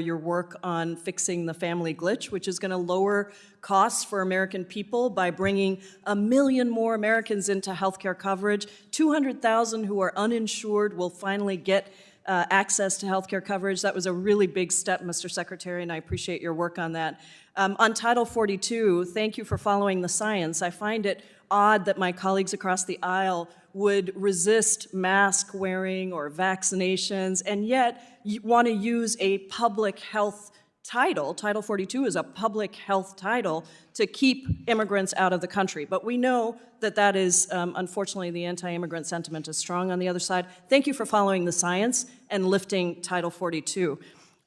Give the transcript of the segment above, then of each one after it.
your work on fixing the family glitch, which is going to lower costs for American people by bringing 1 million more Americans into healthcare coverage. 200,000 who are uninsured will finally get access to healthcare coverage. That was a really big step, Mr. Secretary, and I appreciate your work on that. On Title 42, thank you for following the science. I find it odd that my colleagues across the aisle would resist mask wearing or vaccinations, and yet you want to use a public health title. Title 42 is a public health title to keep immigrants out of the country. But we know that that is, unfortunately, the anti-immigrant sentiment is strong on the other side. Thank you for following the science and lifting Title 42.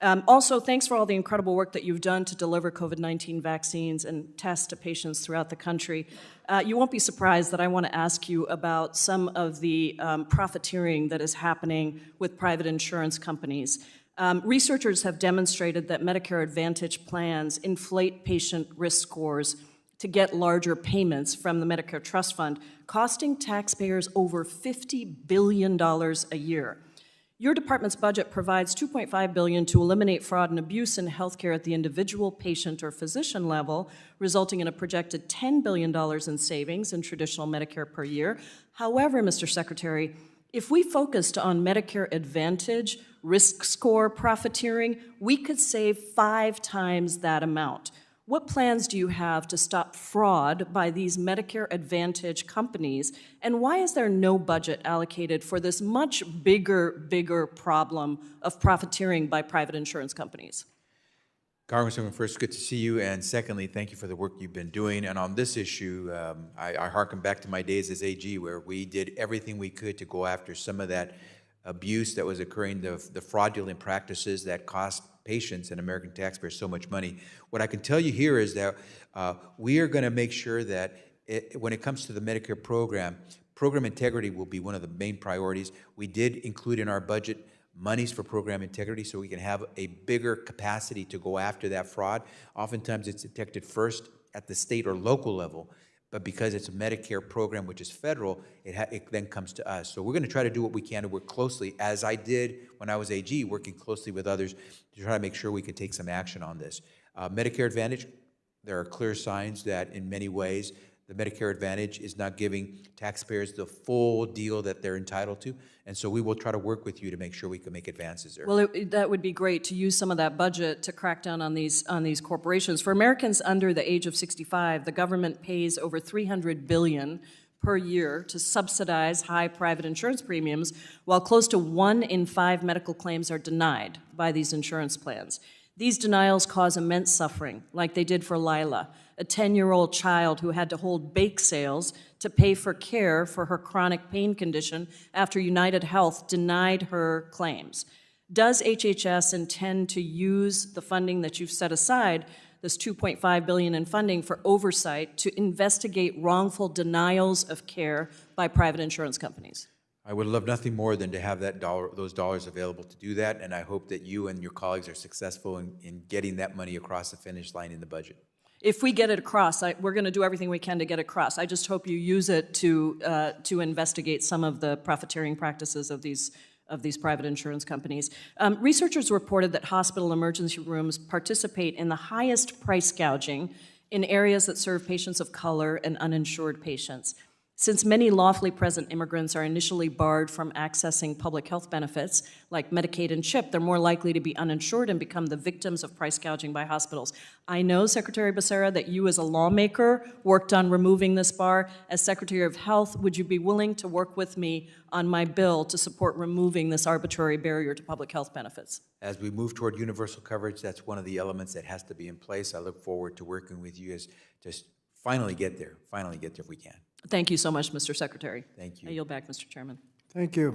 Also, thanks for all the incredible work that you've done to deliver COVID-19 vaccines and tests to patients throughout the country. You won't be surprised that I want to ask you about some of the profiteering that is happening with private insurance companies. Researchers have demonstrated that Medicare Advantage plans inflate patient risk scores to get larger payments from the Medicare Trust Fund, costing taxpayers over $50 billion a year. Your department's budget provides $2.5 billion to eliminate fraud and abuse in healthcare at the individual patient or physician level, resulting in a projected $10 billion in savings in traditional Medicare per year. However, Mr. Secretary, if we focused on Medicare Advantage risk score profiteering, we could save 5 times that amount. What plans do you have to stop fraud by these Medicare Advantage companies, and why is there no budget allocated for this much bigger problem of profiteering by private insurance companies? Congresswoman, first, good to see you, and secondly, thank you for the work you've been doing. And on this issue, I hearken back to my days as AG, where we did everything we could to go after some of that abuse that was occurring, the fraudulent practices that cost patients and American taxpayers so much money. What I can tell you here is that we are going to make sure that when it comes to the Medicare program integrity will be one of the main priorities. We did include in our budget monies for program integrity so we can have a bigger capacity to go after that fraud. Oftentimes it's detected first at the state or local level, but because it's a Medicare program, which is federal, it then comes to us. So we're going to try to do what we can to work closely, as I did when I was AG, working closely with others to try to make sure we can take some action on this. Medicare Advantage, there are clear signs that in many ways the Medicare Advantage is not giving taxpayers the full deal that they're entitled to, and so we will try to work with you to make sure we can make advances there. Well, that would be great to use some of that budget to crack down on these corporations. For Americans under the age of 65, the government pays over $300 billion per year to subsidize high private insurance premiums, while close to 1 in 5 medical claims are denied by these insurance plans. These denials cause immense suffering, like they did for Lila, a 10-year-old child who had to hold bake sales to pay for care for her chronic pain condition after United Health denied her claims. Does HHS intend to use the funding that you've set aside, this $2.5 billion in funding, for oversight to investigate wrongful denials of care by private insurance companies? I would love nothing more than to have those dollars available to do that, and I hope that you and your colleagues are successful in getting that money across the finish line in the budget. If we get it across, we're going to do everything we can to get it across. I just hope you use it to investigate some of the profiteering practices of these private insurance companies. Researchers reported that hospital emergency rooms participate in the highest price gouging in areas that serve patients of color and uninsured patients. Since many lawfully present immigrants are initially barred from accessing public health benefits like Medicaid and CHIP, they're more likely to be uninsured and become the victims of price gouging by hospitals. I know, Secretary Becerra, that you as a lawmaker worked on removing this bar. As Secretary of Health, would you be willing to work with me on my bill to support removing this arbitrary barrier to public health benefits? As we move toward universal coverage, that's one of the elements that has to be in place. I look forward to working with you as to finally get there if we can. Thank you so much, Mr. Secretary. Thank you. I yield back, Mr. Chairman. Thank you.